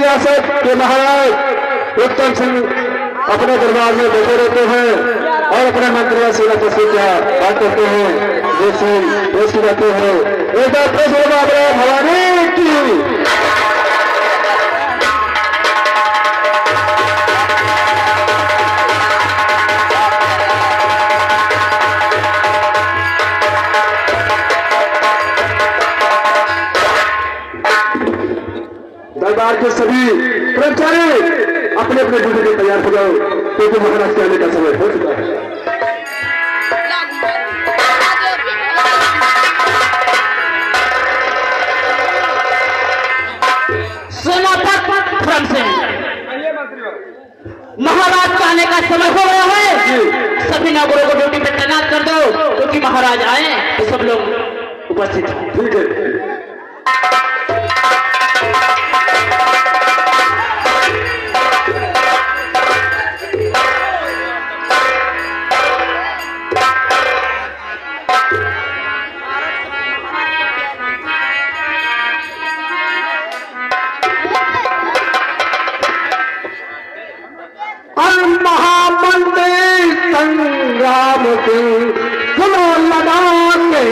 रियासत के महाराज उत्तम सिंह अपने दरबार में बैठे रहते हैं और अपने मंत्री या सेना तस्वीर क्या बात करते हैं, देश की रहते हैं। एक बार प्रेस भवानी की दरबार के सभी कर्मचारी अपने अपने ड्यूटी के तैयार हो जाओ, क्योंकि महाराज के आने का समय हो चुका है। महाराज का आने का समय हो गया है, सभी नौकरों को ड्यूटी पे तैनात कर दो, क्योंकि महाराज आए तो सब लोग उपस्थित हैं। ठीक है। महामंत्री संग्राम की सुनो लगाने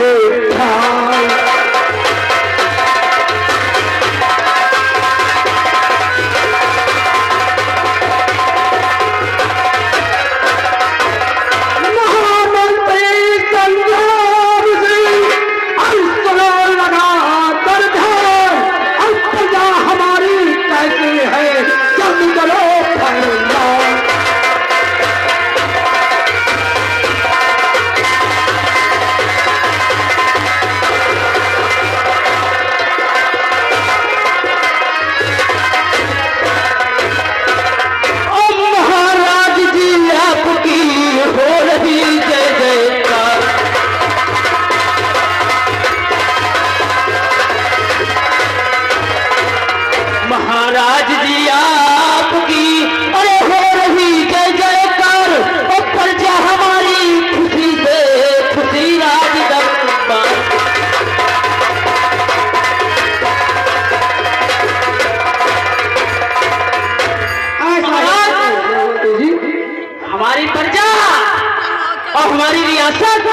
हमारी रियासत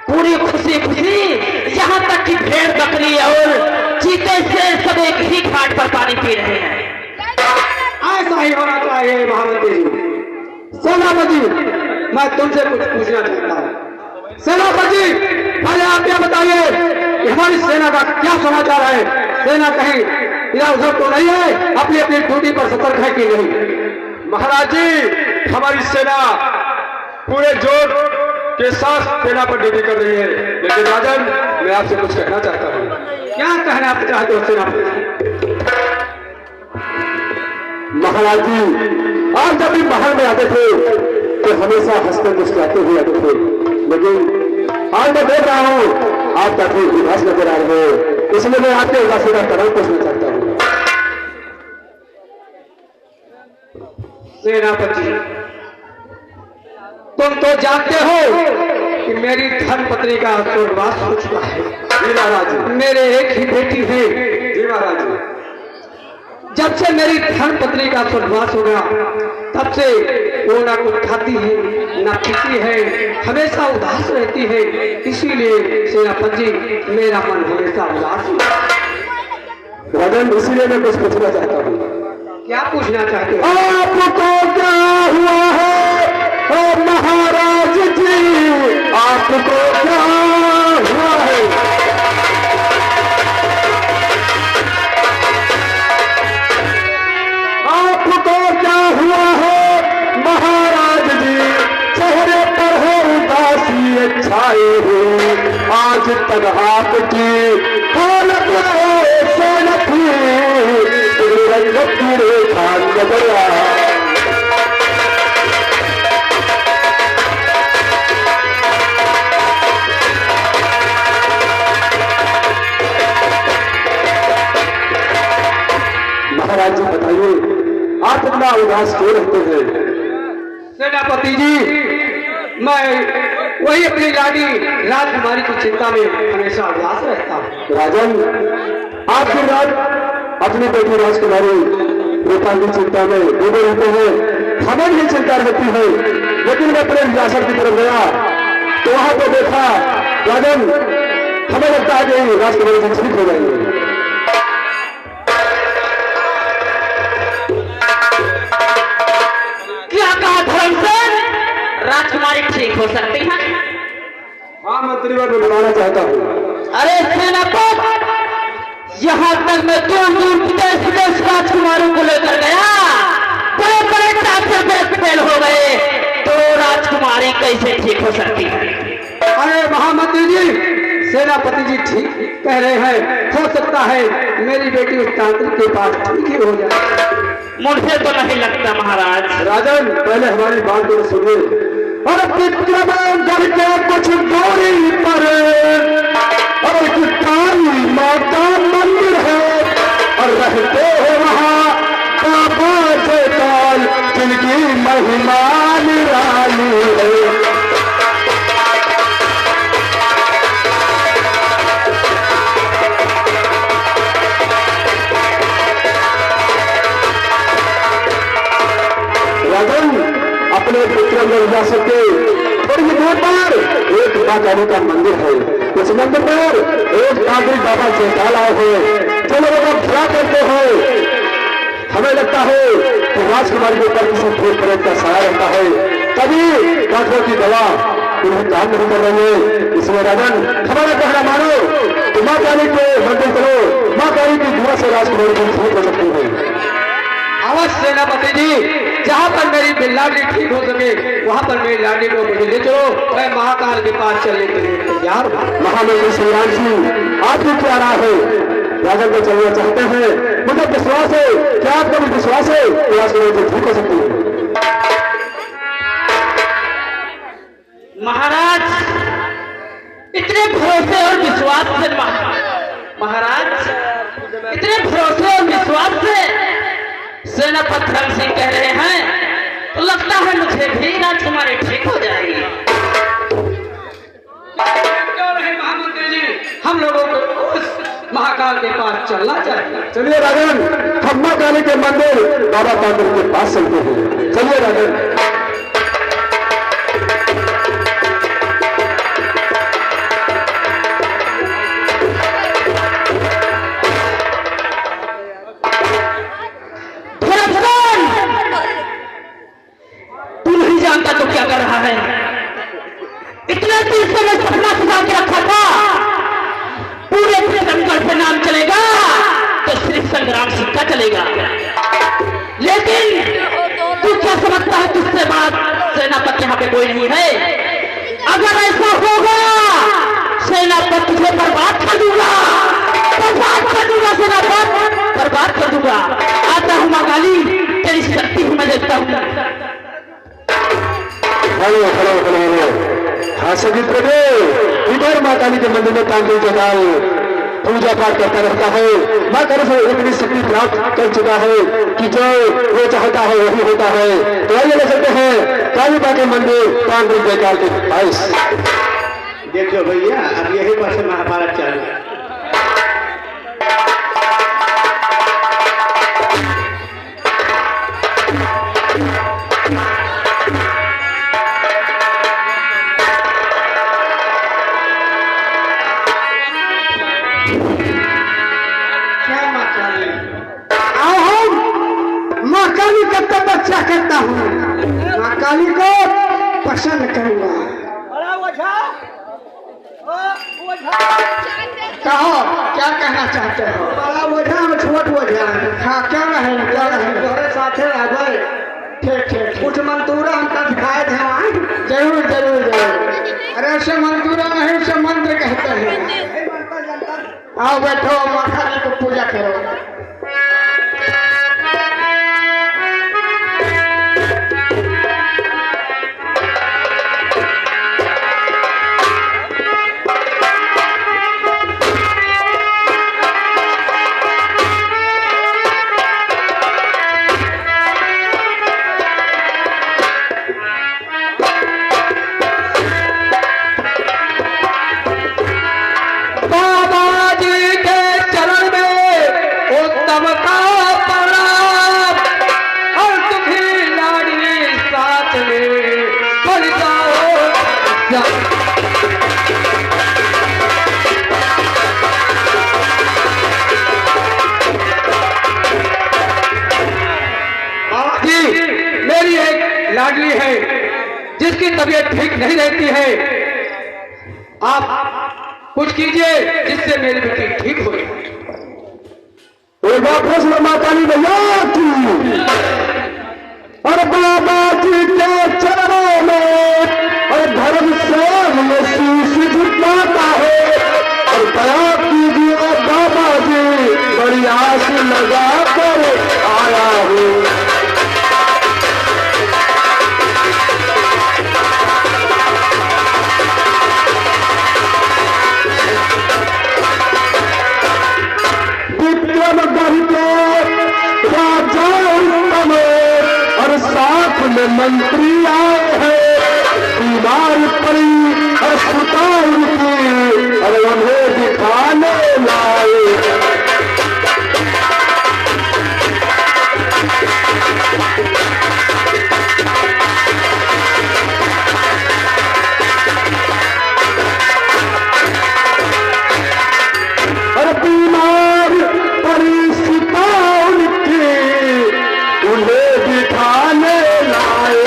पूरी खुशी खुशी, यहाँ तक कि भेड़ बकरी और चीते से सब एक ही घाट पर पानी पी रहे हैं। ऐसा ही होना चाहिए महामंत्री जी। सेनापति, मैं तुमसे कुछ पूछना चाहता हूँ। सेनापति, पहले आप यह बताइए कि हमारी सेना का क्या समाचार है? सेना कहीं इधर उधर तो नहीं है, अपनी अपनी ड्यूटी पर सतर्क है कि नहीं? महाराज जी, हमारी सेना पूरे जोर के साथ सेना पर ड्यूटी कर रही है, लेकिन राजन, मैं आपसे कुछ कहना चाहता हूँ। क्या कहना आप चाहते हो सेनापति? महाराज जी, आप जब भी महल में आते थे तो हमेशा हंसते मुस्कुराते हुए आते थे, लेकिन आज मैं देख रहा हूँ आप काफी उदास नजर आ रहे हो, इसलिए मैं आपके उदासी का कारण पूछना चाहता हूँ। सेनापति, तुम तो जानते हो कि मेरी धर्मपत्नी का स्वर्गवास हो चुका है। जी महाराज, मेरे एक ही बेटी है। जी महाराज, जब से मेरी धर्मपत्नी का स्वर्गवास हो गया, तब से वो ना कुछ खाती है ना पीती है, हमेशा उदास रहती है। इसीलिए सेनापति जी, मेरा मन हमेशा उदास है। राजन, इसीलिए मैं कुछ पूछना चाहता हूँ। क्या पूछना चाहते हो? आपको क्या हुआ है महाराज जी? आपको क्या हुआ है? आपको क्या हुआ है महाराज जी? चेहरे पर है उदासी छाए हुए, आज तक आपकी हालत ऐसे न थी, रंगत की रेखा नजर आ। महाराज जी बताइए, आप इतना उदास क्यों रहते हैं? सेनापति जी, मैं वही अपनी रानी राजकुमारी की चिंता में हमेशा उदास रहता हूँ। राजन, आपकी अपनी बेटी राजकुमारी रूपाल की चिंता में डूबे रहते हैं, हमें भी चिंता रहती है। लेकिन मैं प्रेम विलासर की तरफ गया तो वहां पर देखा राजन, हमें लगता है कि राजकुमारी जी ठीक हो जाएंगे। क्या कहा धर्मसेन? राजकुमारी ठीक हो सकती है? हाँ मंत्री, मैं बुलाना चाहता हूँ। अरे सेनापति, यहाँ तक मैं दूर दूर विदेश विदेश राजकुमारों को लेकर गया, बड़े बड़े डॉक्टर फेल हो गए, तो राजकुमारी कैसे ठीक हो सकती है? अरे महामंत्री जी, सेनापति जी ठीक कह रहे हैं, हो सकता है मेरी बेटी उस तांत्रिक के पास ठीक ही हो जाए। मुझे तो नहीं लगता महाराज। राजन, पहले हमारी बात को सुनिए। और विक्रमगढ़ के कुछ दूरी पर और काली माता मंदिर है, और रहते हैं वहाँ बाबा जयपाल, जिनकी महिमा निराली है। राजन, अपने विक्रमगढ़ जा सकते थोड़ी दूर पर एक माँ काली का मंदिर है। उस मंदिर पर एक तांत्रिक बाबा जयपाल आए हैं, जो लोगों का भला करते हैं। हमें लगता है कि राजकुमारी के ऊपर किसी भूत प्रेत का सहारा रहता है, तभी डॉक्टरों की दवा उन्हें काम नहीं कर रही है। इसलिए राजन, हमारा कहना मानो तो माँ काली के मंदिर करो, माँ काली की दुआ से राजकुमारी को ठीक हो सकती है। अवश्य सेनापति जी, जहाँ पर मेरी लाडली ठीक हो सके वहाँ पर मेरी लाडली को मुझे ले चलो, मैं महाकाल के पास चलने के लिए तैयार हूँ। महामंत्री श्रीराम सिंह, आपकी क्या राय है? राजन को चलना चाहते हैं, मुझे विश्वास है, क्या आपका भी विश्वास है कि राजकुमारी ठीक हो सकती है? महाराज, इतने भरोसे और विश्वास से महाराज, इतने भरोसे और विश्वास से सेनापति धर्म सिंह कह रहे हैं, तो लगता है मुझे भी राजकुमारी ठीक हो जाएगी। क्यों नहीं महामंत्री जी, हम लोगों को उस महाकाल के पास चलना चाहिए। चलिए राजन, हम माँ काली के मंदिर बाबा तांत्रिक के पास चलते हैं। चलिए राजन। तो क्या कर रहा है? इतने दिन से मैं सपना सजा के रखा था, पूरे विक्रमगढ़ पे नाम चलेगा तो सिर्फ संग्राम सिंह का चलेगा। लेकिन तू क्या समझता है तुझसे बात सेनापति यहाँ पे कोई नहीं है? अगर ऐसा होगा सेनापति तुझे बर्बाद कर दूंगा, बर्बाद कर दूंगा सेनापति, बर्बाद कर दूंगा। आता हूँ माँ काली, तेरी शक्ति हूँ मैं देखता हूँ। हेलो हेलो हेलो हेलो, हाँ सभी प्रभु, इधर माँ काली के मंदिर में तांत्रिक जयपाल पूजा पाठ करता रहता है। माँ काली से इतनी शक्ति प्राप्त कर चुका है कि जो वो चाहता है वही होता है। तो आइए ले सकते हैं काली माँ के मंदिर तांत्रिक जयपाल के पास। देखो भैया, अब यही पर से महाभारत चल रहा है। तपस्या करता हूँ, माँ काली को प्रसन्न करूंगा। कहो क्या कहना चाहते हो? बड़ा ओझा में छोट ओझा। हाँ क्या रहे तुम्हारे साथे रहे। ठीक ठीक, कुछ मंतूरा हमका दिखाए थे वहाँ। जरूर जरूर जरूर। अरे ऐसे मंतूरा नहीं, से मंत्र कहते हैं। आओ बैठो, माँ काली को पूजा करो। आदमी है जिसकी तबीयत ठीक नहीं रहती है, आप कुछ कीजिए जिससे मेरी बेटी ठीक हो। एक बार प्रश्न माँ काली भैया की और बाबा जी के चरणों में और धर्म से शीश झुकाता है और दया कीजिए बाबा जी, बड़ी आस लगा कर आया हूँ। विक्रम राजा और साथ में मंत्री आए हैं, बीमार पड़ी अस्पताल की और उन्हें दिखाने लाए। और बीमार पड़ी सिपाही की उन्हें दिखाने लाए।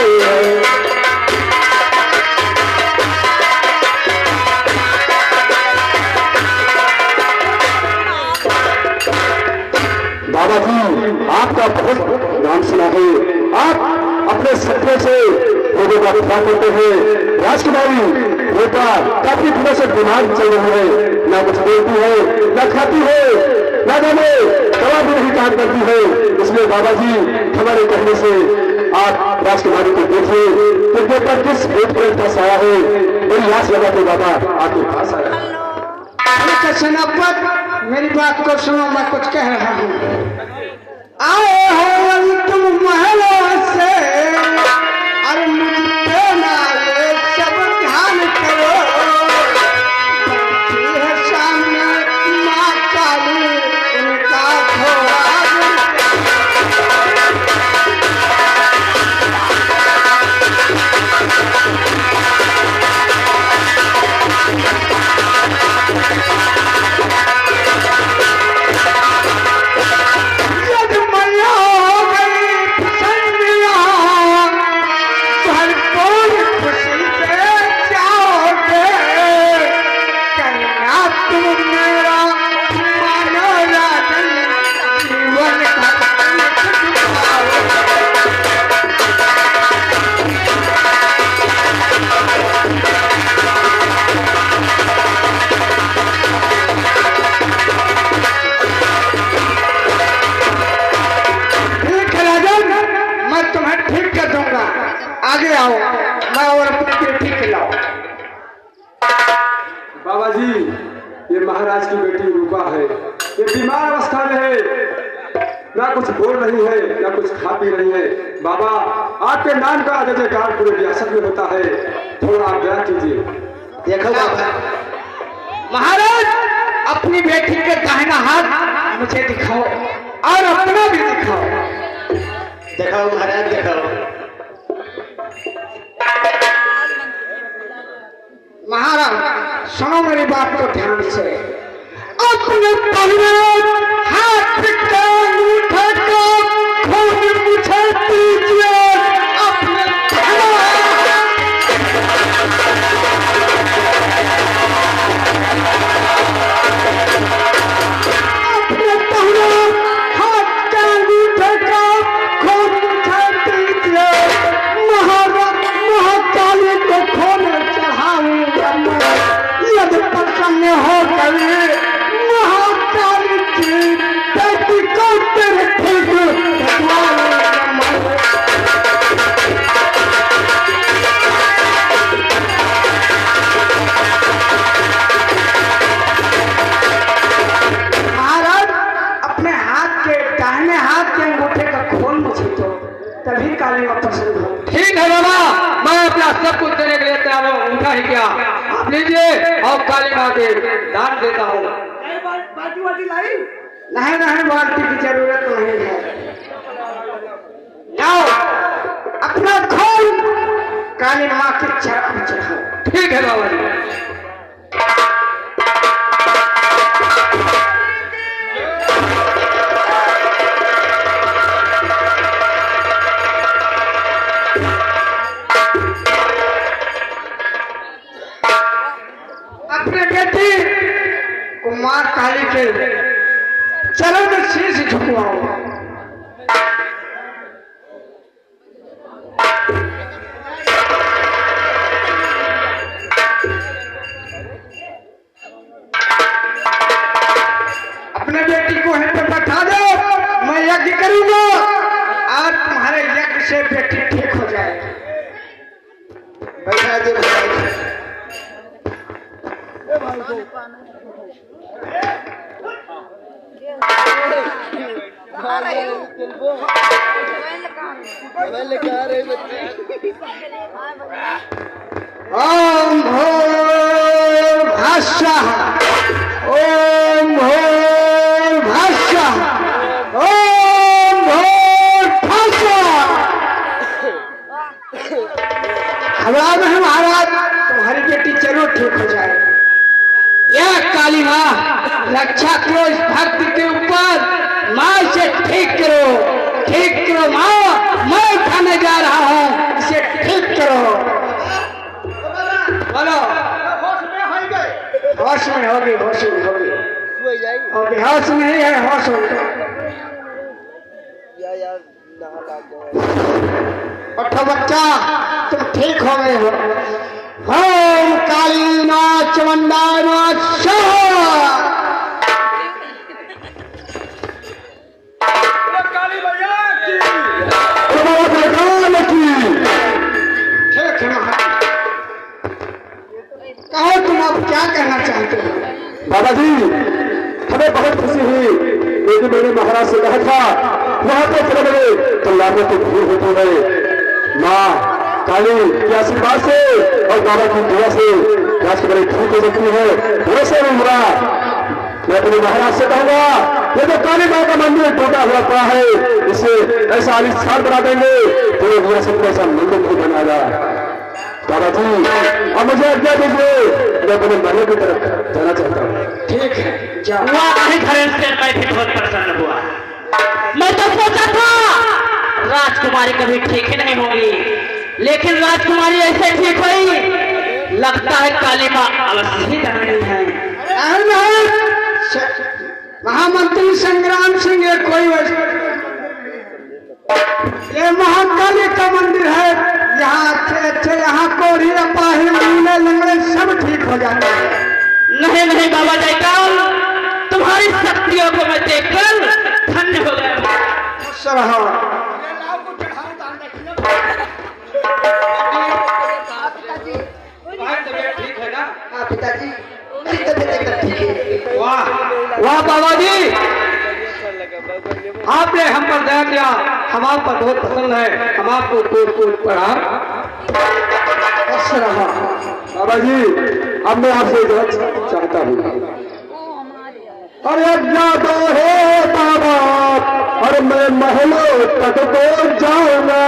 बाबा जी आपका बहुत नाम सुना है, आप अपने सत्य से लोगों का दफा करते हैं। राजकुमारी बेटा काफी दिनों से बीमार चल रही है, ना कुछ बोलती है, ना खाती है, ना जाने दवा भी नहीं काम करती है। इसलिए बाबा जी हमारे कहने से आप राजकुमारी को देखिए कि बेटा किस बोध पर फंसाया है। बड़ी आस लगा के बाबा आपके पास आया। सेनापत मेरी बात को सुनो, मैं कुछ कह रहा हूँ। आए हो तुम महलों से, अरे मुझ पे ना ये सब ध्यान करो। बैठी है सामने माँ काली, उनका घोड़ा आगे आओ, मैं और अपनी बेटी खिलाओ। बाबा जी ये महाराज की बेटी रूपा है, ये बीमार अवस्था में है, ना कुछ बोल रही है, ना कुछ खा पी रही है। बाबा आपके नाम का जय जयकार पूरे रियासत में होता है, थोड़ा आप दया कीजिए। देखो बाबा, महाराज अपनी बेटी के दाहिना हाथ मुझे दिखाओ और अपना भी दिखाओ। दिखाओ महाराज दिखाओ। महाराज सुनो मेरी बात को ध्यान से, अपने दाहिने हाथ का अंगूठा को खून मुझे दीजिए। अपने दाहिने हाथ का अंगूठे का खून मुझे दीजिए। महाकाली को खून यदि प्रसन्न हो गए महाकाली की बेटी को तेरे ठीक महाराज अपने हाथ के दाहिने हाथ के अंगूठे का खोल मुझे दो, तभी काली में प्रसन्न हो। ठीक है बाबा, मैं अपना सब कुछ देने के लिए तैयार हूँ। उठा ही क्या आप लीजिए और काली माँ के दान देता हूँ। बाल्टी वाल्टी लाई? नहीं नहीं, बाल्टी की जरूरत नहीं है। जाओ अपना खोल काली माँ के चरण में चढ़ाओ। ठीक है बाबा जी। अपने बेटी को यहाँ पे बैठा दो, मैं यज्ञ करूंगा और तुम्हारे यज्ञ से बेटी ठीक हो जाएगी। बैठा दे भाई। ओम भूर्भुवः ओम भूर्भुवः ओम भूर्भुवः। घबराओ नहीं महाराज, तुम्हारी बेटी जरूर ठीक हो जाए। यह काली माँ रक्षा करो इस भक्त के ऊपर, माँ से ठीक करो माँ, मैं उठाने जा रहा हूँ, इसे ठीक करो। बोलो होश में होगी, होश में होगी, होश में ही है, होश हो गई। उठो बच्चा, तुम ठीक हो गए हो। ओम काली माँ चमुंडा माँ कहो, तुम अब क्या कहना चाहते हो? बाबा जी, हमें बहुत खुशी हुई, लेकिन मैंने महाराज से कहा था वहां पे चले गए तो लाने तो भूल होते गए। माँ काली के आशीर्वाद से और बाबा की दुआ से राष्ट्रपति ठीक हो सकती है। वैसे नहीं हुआ, मैं अपने महाराज से कहूंगा ये तो काली माँ का मंदिर टूटा हुआ पड़ा है, इसे ऐसा आलिशान बना देंगे तो मेरा सब ऐसा मंदिर नहीं बनेगा। बाबा जी अब मुझे आज्ञा दीजिए, मैं अपने महल की तरफ जाना चाहता हूँ। ठीक है, जाओ। वाकई धर्म से मैं भी बहुत प्रसन्न हुआ। मैं तो सोचा था राजकुमारी कभी ठीक ही नहीं होगी, लेकिन राजकुमारी ऐसे ठीक हुई। लगता है काली माँ अवश्य ही धर्मी है। महामंत्री संग्राम सिंह, ये कोई ये महाकाली का मंदिर है। यहाँ अच्छे यहाँ कोढ़ी अपाही मीले लंगड़े सब ठीक हो जाते हैं। नहीं नहीं बाबा जयकाल, तुम्हारी शक्तियों को मैं देखकर धन्य हो गया। ठीक है ना पिताजी? वाह वाह बाबा जी, आपने हम पर दया किया, हम आप पर बहुत पसंद है, हम आपको कूद पढ़ा। बाबा जी अब मैं आपसे इजाजत चाहता हूँ। अरे ज्यादा है बाबा, और मैं महलों तक तो जाऊंगा,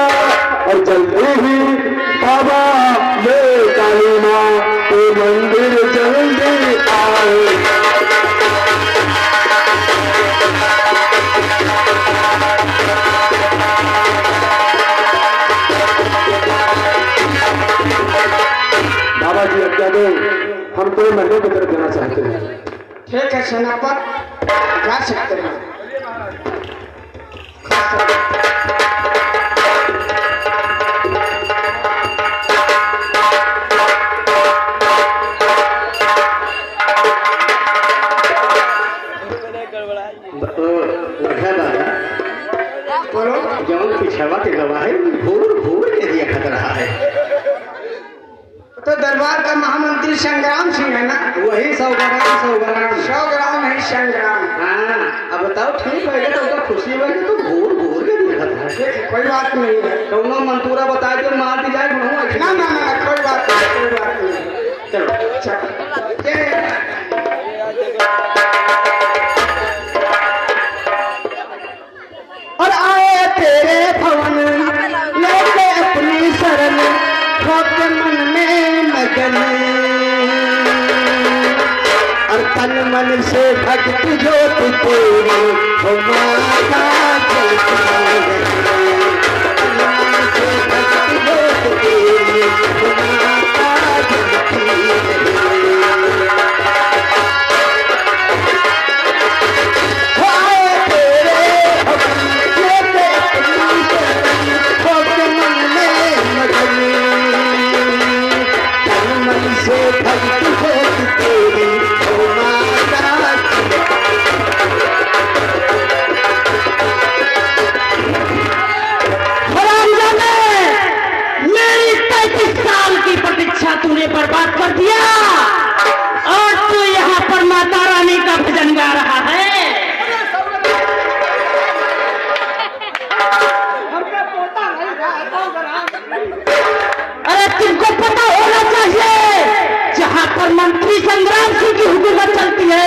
और जल्दी ही बाबा मैं काली माँ के मंदिर जल्दी आए। बाबा जी आज्ञा दो, हम तो महलों की तरफ जाना चाहते हैं। ठीक है सेनापत, जा सकते हैं। बोलो, जौन पिछवा के गवाह भूर भूर के दिया खत रहा है। तो दरबार का महामंत्री संग्राम सिंह है ना? वही 100 ग्राम 100 ग्राम नहीं, संग्राम। हाँ, अब बताओ ठीक है तो उसका खुशी हुआ कि तो भूर भूर के दिया खत रहा है। कोई बात नहीं है। कौनो मंतूरा बताए तो मार दी जाए। ना ना ना, कोई बात नहीं, कोई बात नहीं। चलो और आए तेरे भवन लेके अपनी शरण, होके मन में मगन, और तन मन से भक्त ज्योत तेरी हो माता जलती रहे। तन मन से भक्त ज्योत तेरी हो माता जलती रहे। आए तेरे पर मंत्री संग्राम सिंह की हुकूमत चलती है,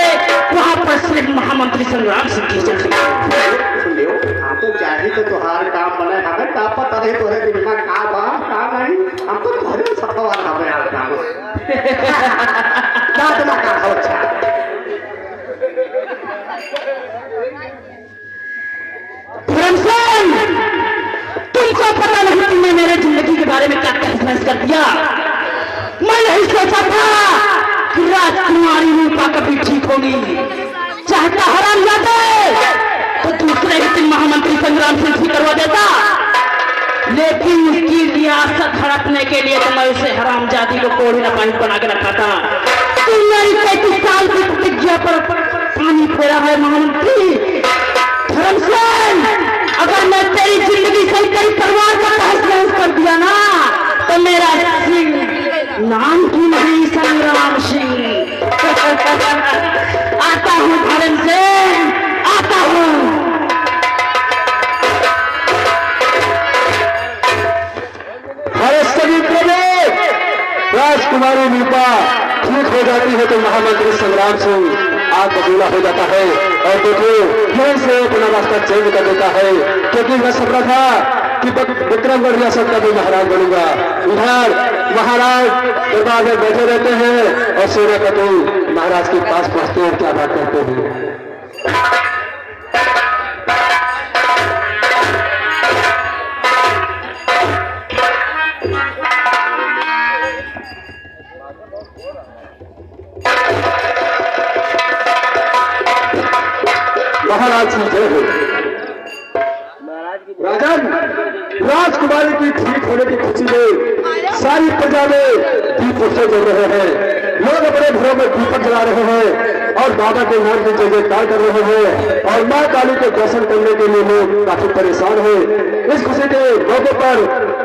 वहां पर सिर्फ महामंत्री संग्राम सिंह की चलती है। सुन लियो, हम तो चाहे तो तुहार काम बने हमें का पता नहीं तोरे दिमाग का बा का नहीं, हम तो तोरे सफवा हमें यार काम दाद ना का हो अच्छा। धर्मसेन, तुमको पता नहीं तुमने मेरे जिंदगी के बारे में क्या तहस कर दिया। मैं नहीं सोचा था कि राजकुमारी रूपा कभी ठीक होगी। चाहता हराम जाते तो दूसरे ही दिन महामंत्री संग्राम सिंह ठीक करवा देता, लेकिन उसकी रियासत हड़पने के लिए तो मैं उसे हरामजादी को कोड़ी न पानी बना के रखा था। तुम मेरी 35 साल की प्रतिज्ञा पर पानी फेरा है महामंत्री। धर्मसेन, अगर मैं तेरी जिंदगी से तेरी परिवार का तहस कर दिया ना, तो मेरा सिंह नाम ही नहीं संग्राम सिंह। आता हूँ धर्मसेन, आता हूँ। हमारे सभी प्रमुख राजकुमारी रूपा ठीक हो जाती है तो महामंत्री संग्राम सिंह आग बबूला हो जाता है और देखो फिर से अपना रास्ता चेंज कर देता है, क्योंकि मैं समझा था कि विक्रमगढ़ रियासत का भी महाराज बनूंगा। इधर महाराज दरबार में बैठे रहते हैं और सेनापति महाराज के पास पहुंचते हैं, क्या बात करते हैं। महाराज की जय हो। राजन, राजकुमारी की ठीक होने की खुशी में सारी प्रजा में दीप उत्सव चल रहे हैं। लोग अपने घरों में दीपक जला रहे हैं और बाबा के नाम की जय जयकार कर रहे हैं और मां काली के दर्शन करने के लिए लोग काफी परेशान हैं। इस खुशी के मौके पर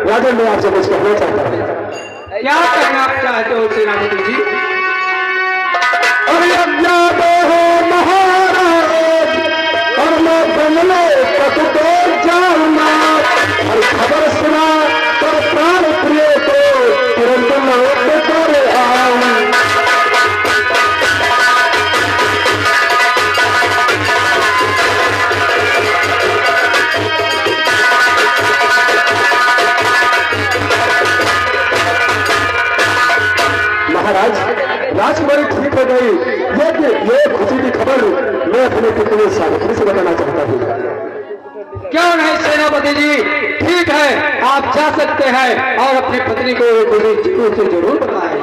राजन मैं आपसे कुछ कहना चाहता हूँ। क्या कहना आप चाहते हो सेनापति जी? अरे अब जाते हो महाराज और मैं बंगले तक तो जाऊंगा और खबर सुना तो प्राण प्रिय को तुरंत लौट कर आऊं। महाराज, राजकुमारी ठीक हो गई, ये खुशी की खबर मैं अपने पुत्र सावित्री से बताना चाहता हूँ। क्यों नहीं सेनापति जी, ठीक है, आप जा सकते हैं और अपनी पत्नी को खुशी से जरूर बताएं।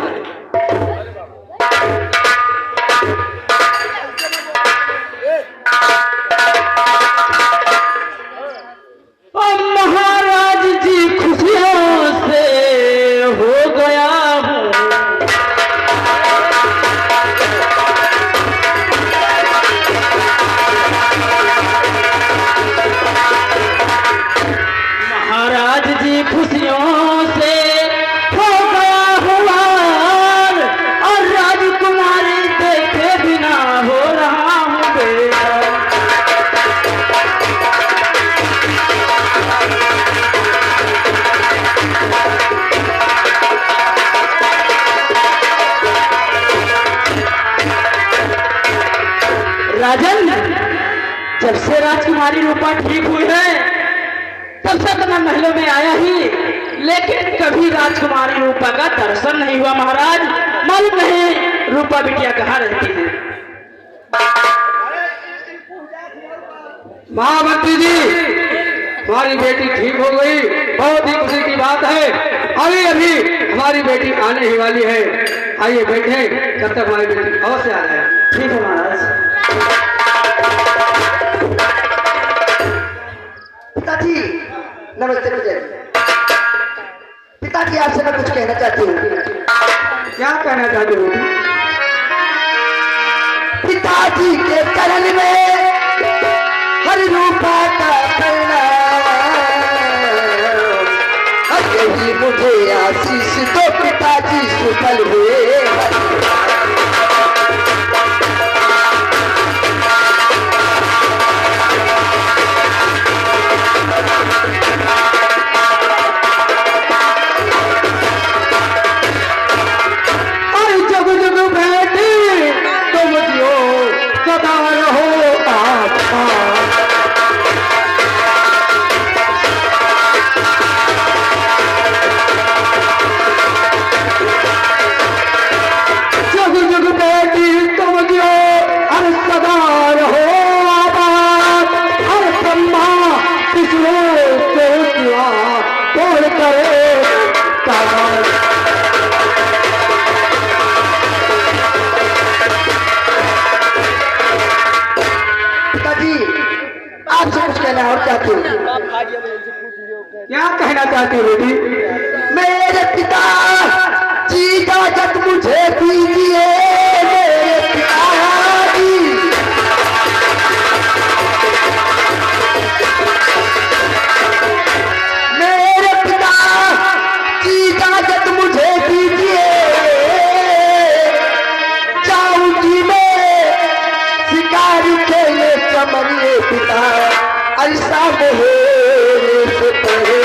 महाराज जी खुशियों से हो गया हूँ। महाराज जी खुशियों से हो गया हुआ और राजकुमारी देखे बिना हो रहा हूँ बेटा। राजन, जब से राजकुमारी रूपा ठीक हुई है तब से तो मैं महलों में आया ही, लेकिन कभी राजकुमारी रूपा का दर्शन नहीं हुआ महाराज। मालूम नहीं रूपा बिटिया कहाँ रहती है। महामंत्री जी, हमारी बेटी ठीक हो गई, बहुत ही खुशी की बात है। अभी अभी हमारी बेटी आने ही वाली है। आइए बैठे, तब तक हमारी बेटी अवश्य आ जाए। ठीक है महाराज। पिताजी नमस्ते। पिताजी आपसे मैं कुछ कहना चाहती हूँ। क्या कहना चाहते हो? पिताजी के चरण में हर रूपा का यही मुझे आशीष दो पिताजी, सुफल हुए। जग जग क्या कहना चाहती हो बेटी? मेरे पिता जी इजाजत मुझे दीजिए, मेरे पिताजी। मेरे पिता जी इजाजत मुझे दीजिए, जाऊंगी मैं शिकारी खेले चमनिए पिता, ऐसा मोहे से पहले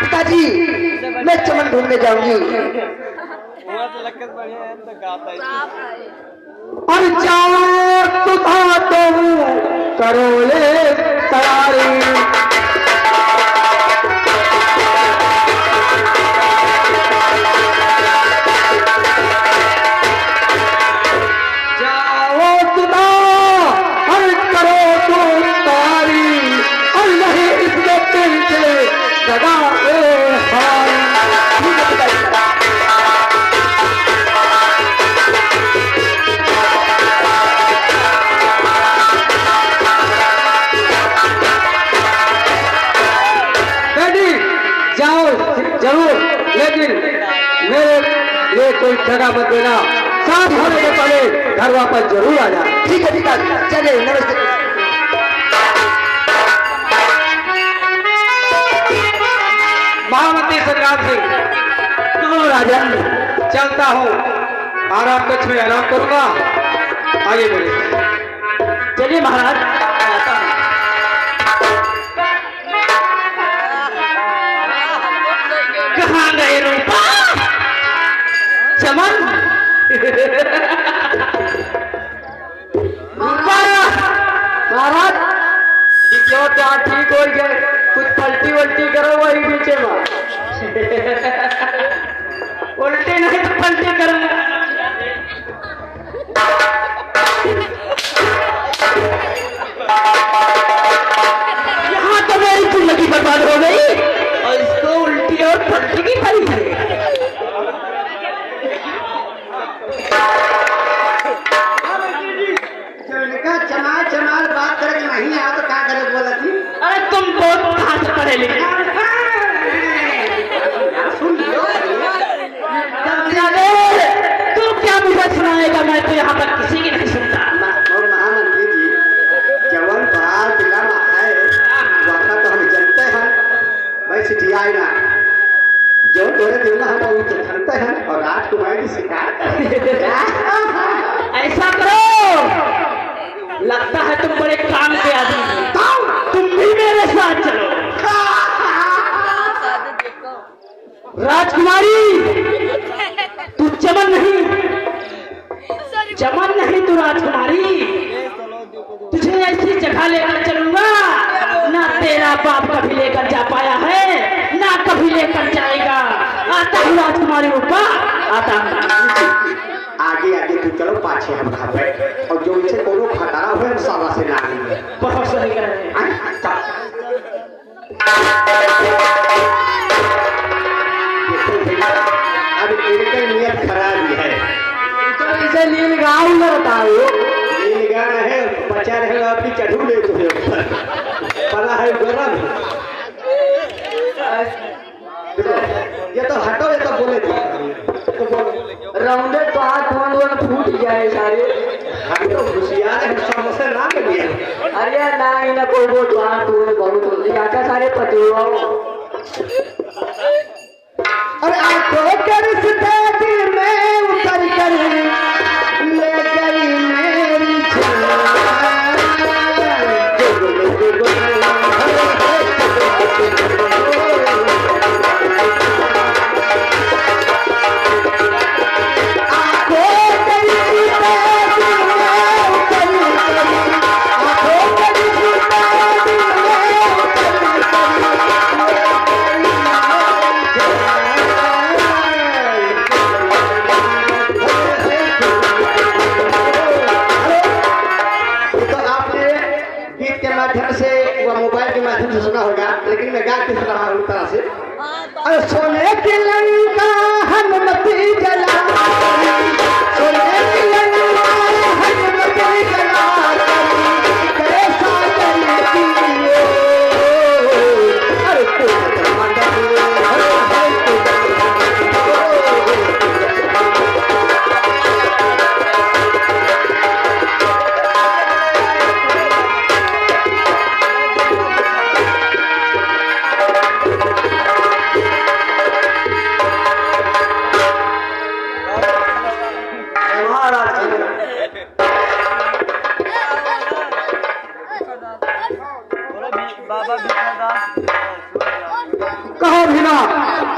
पिताजी मैं चमन ढूंढने जाऊंगी। और जाओ तुधा तुम करो ले तैयारी, जाओ तुधा और करो तुम तैयारी, और नहीं इसमें दिल से दगा हारी। जाओ जरूर, लेकिन मेरे लिए कोई जगह मत देना, साथ होने के पहले घर वापस जरूर आ जाए। ठीक है पिताजी, चले नमस्ते। महामंत्री संग्राम सिंह, कहो राजन। चलता हूँ, आराम कक्ष में आराम करूंगा, आगे बढ़े। चलिए महाराज, मैं आता हूं। कहाँ गए रूपा चमन? महाराज क्यों क्या ठीक हो गए, कुछ पलटी वल्टी करो वही पीछे में। उल्टी नहीं तो पलटी करूंगा। यहाँ तो मेरी जिंदगी बर्बाद हो गई और इसको उल्टी और पलटी की पड़ी है। चमार चमार बात करे नहीं आ तो क्या करे बोला थी। अरे तुम बहुत कहाँ से पढ़े लिखे? सुन लियो तू क्या मुझे सुनाएगा? मैं तो यहाँ पर किसी की नहीं सुनता। और महामंत्री जी जवन बाहर जिला में है वहाँ तो हम जानते हैं भाई सिटिया ना जो तोरे दिल में हम वो तो जानते हैं और राजकुमार की शिकार ऐसा करो, लगता है तुम बड़े काम के आदमी हो, तुम भी मेरे साथ चलो। राजकुमारी, तू चमन नहीं, चमन नहीं तू राजकुमारी। तुझे ऐसी जगह लेकर चलूंगा ना तेरा बाप कभी लेकर जा पाया है ना कभी लेकर जाएगा। आता हूँ राजकुमारी रूपा, आता हूँ। आगे आगे तू चलो पाछे हम खावे और जो इसे कोनो खतरा हुए हम साला से ना लेंगे। बहुत सही कर रहे हैं। अब इनका नियत खराब है तो इसे नील गाँव में बताओ, नीलगाय है बचा रहेगा आपकी चढ़ू ले तो पला है गरम। देखो ये तो हटो, ये तो बोले थे तो बोलो राउंडे तो हाथ वन फूट जाए सारे। हम तो होशियार है, समस्या ना कर दिया। अरे ना इन्हें कोई वो तो हाथ बहुत हो जाता सारे पति हो। और आंखों के रिश्ते दिल में उतर कर ले गई मेरी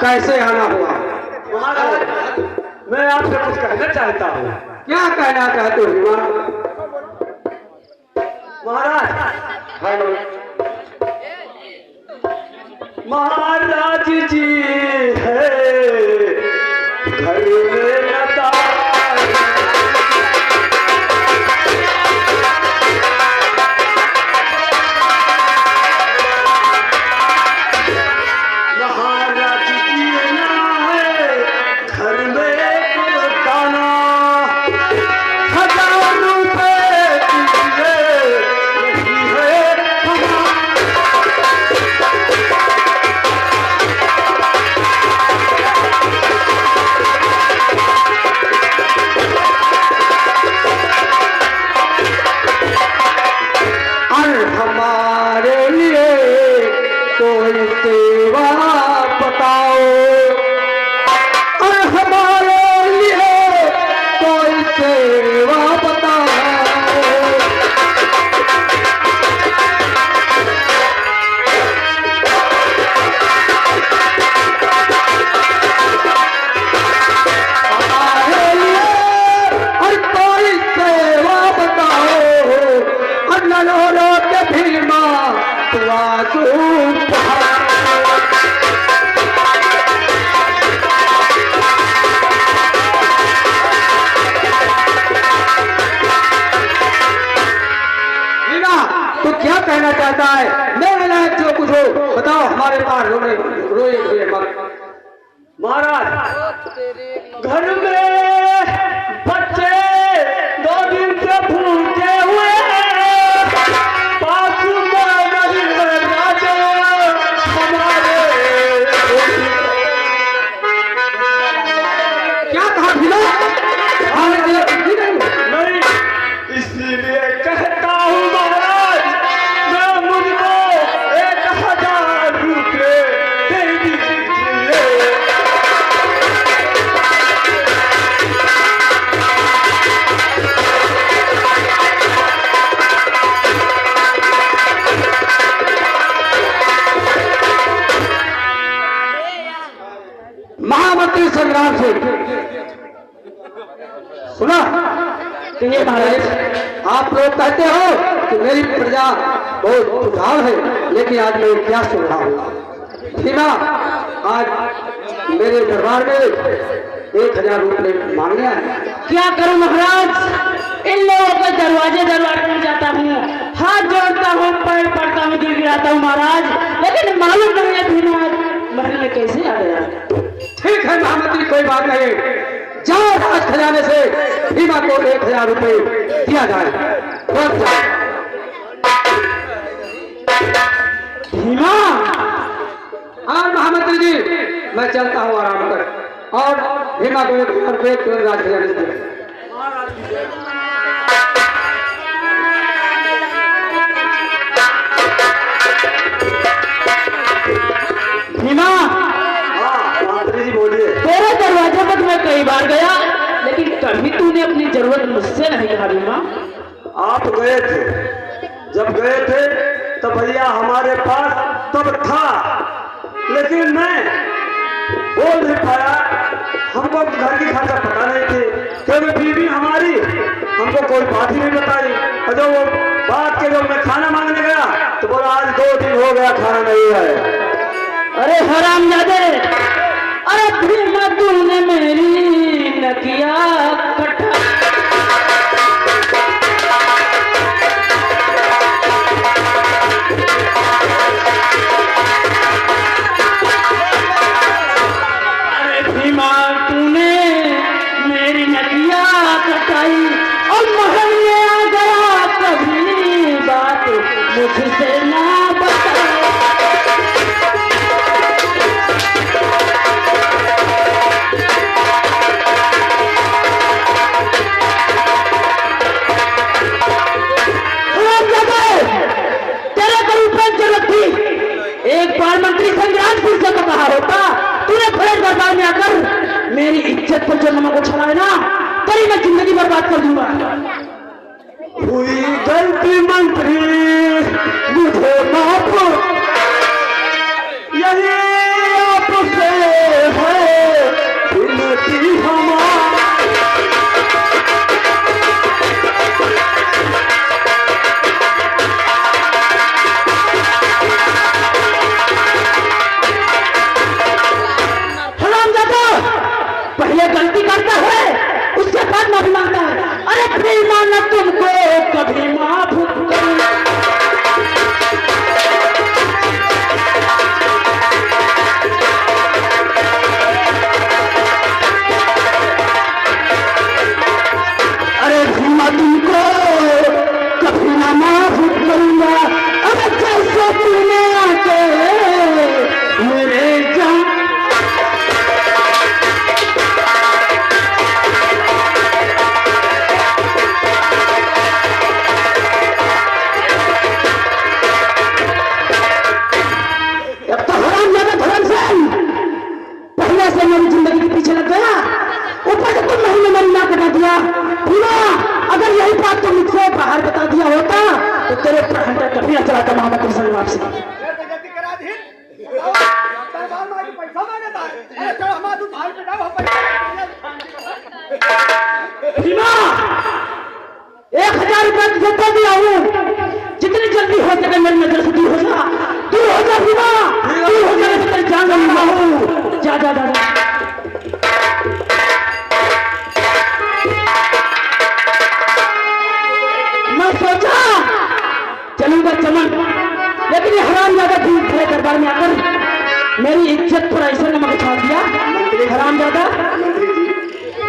कैसे आना हुआ? महाराज मैं आपसे कुछ कहना चाहता हूँ। क्या कहना चाहते हो भीमा? महाराज हेलो महाराज जी है घर में लता महाराज जी ना है घर में दाना 1000 रुपए नहीं है और हमारे लिए कोई सेवा बताओ, और हमारे लिए कोई सेवा बताओ। हमारे लिए और कोई सेवा बताओ, और नलोरो के भीमा तुआसू मीना, तू क्या कहना चाहता है? मेरे लायक जो कुछ हो बताओ, हमारे पास रोने रोए मत। महाराज घर में बच्चे 2 दिन से भूखे हुए पास में नहीं है राजा हमारे क्या कहा भीमा? हमारे लिए कुछ भी नहीं। नहीं इसलिए कहता हूँ महाराज मैं मुझको 1000 रुपये दे दीजिए। महामंत्री संग्राम सिंह, सुना? कहिए महाराज। आप लोग कहते हो कि मेरी प्रजा बहुत खुशहाल है, लेकिन आज मैं क्या सुन रहा हूँ? भीमा आज मेरे दरबार में 1000 रुपये मांगने आए। क्या करूं महाराज, इन लोगों के दरवाजे दरबार में जाता हूँ, हाथ जोड़ता हूँ, पैर पड़ता हूँ, गिर गिराता हूँ महाराज, लेकिन मालूम नहीं है भीमा महल में कैसे आ गया। ठीक है महामंत्री, कोई बात नहीं, जाओ राज खजाने से भीमा को 1000 रुपये दिया जाए। लौट जाओ। भीमा हाँ महामंत्री जी, मैं चलता हूँ आराम कर, और भीमा को 1000 रुपये तुरंत राज खजाने से दे। भीमा हाँ मंत्री जी बोलिए। तेरे दरवाजे पर मैं कई बार गया, लेकिन कभी तूने अपनी जरूरत मुझसे नहीं कहा भीमा। आप गए थे, जब गए थे तब भैया हमारे पास तब था, लेकिन मैं बोल नहीं पाया, हमको घर की खर्चा पता नहीं थी, क्योंकि बीवी हमारी हमको कोई बात ही नहीं बताई। और जब वो बात के जब मैं खाना मांगने गया तो बोला आज 2 दिन हो गया खाना नहीं है। अरे हरामजादे, अरे भीमा तूने मेरी नकिया कटा। अरे भीमा तूने मेरी नकिया कटाई और महल में आ गया, कभी बात मुझसे ना बताई। एक बार मंत्री संग्राम सिंह से कहा होता, तूने खड़े दरबार में आकर मेरी इज्जत पर जो नमक उछला है ना, तेरी मैं जिंदगी बर्बाद कर दूंगा। हुई गलती मंत्री मुझे माफ, यही आपसे है विनती हमारी। पहले गलती करता है उसके बाद माफी मांगता है। अरे फिर माना तुमको कभी माफ करूं। अरे भीमा तुमको कभी ना माफ करूंगा। अरे कैसे तूने आके मेरे जान मेरी जिंदगी के पीछे लग गया, ऊपर से तुम महीने मेरी ना कटा दिया। भीमा अगर यही बात तुम मुझसे बाहर बता दिया होता तो तेरे ऊपर घंटा कभी न चलाता मोहम्मद तुमसे वापसी। भीमा 1000 रुपया तुझे दे दिया हूँ, जितनी जल्दी हो सके मेरी नजर से दूर हो जा। दूर हो जा भीमा, दूर हो जाने से तेरी जान लूंगा हूँ। जा जा जा जा। मैं सोचा चलूंगा चमन, लेकिन ये हरामजादा भीड़ खड़े दरबार में आकर मेरी इज्जत पर ऐसे नमक उछाल दिया। मंत्री हरामजादा, मंत्री जी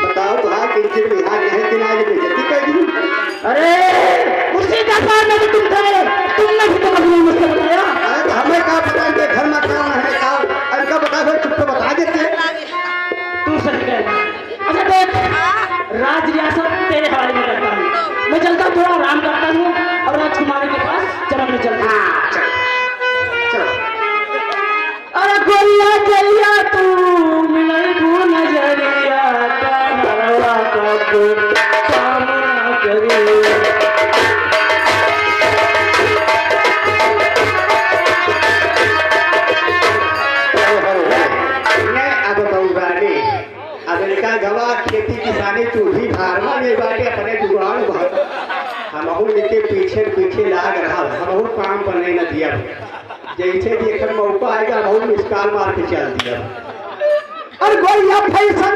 बताओ तुम्हारा इज्जत बिहार नहीं कि आज बेइज्जती कर दी। अरे उसी दरबार में भी तुम थे, तुमने भी तो कभी मुझसे बताया। अरे हमें क्या पता इनके घर में कौन है क्या इनका बता दो, तुम तो बता देते। तू सही कह। अच्छा देख, राज रियासत तेरे हवाले में करता हूँ। मैं चलता हूँ, थोड़ा आराम करता हूँ और राजकुमारी के पास चमन में चलता हूँ। हाँ चलो। अरे गोरिया चलिया तू मिलई तू नजरिया का मरवा का तू काम ना करी। अब बहुरानी अब इनका गवा खेती किसानी तू भी भारवा में बाटे अपने जुगाड़ हम इनके पीछे पीछे लाग रहा हम काम बनने न दिया। जैसे भी एक मौका आएगा बहुत मिसकाल मार के चल दिया। और गोरिया फैशन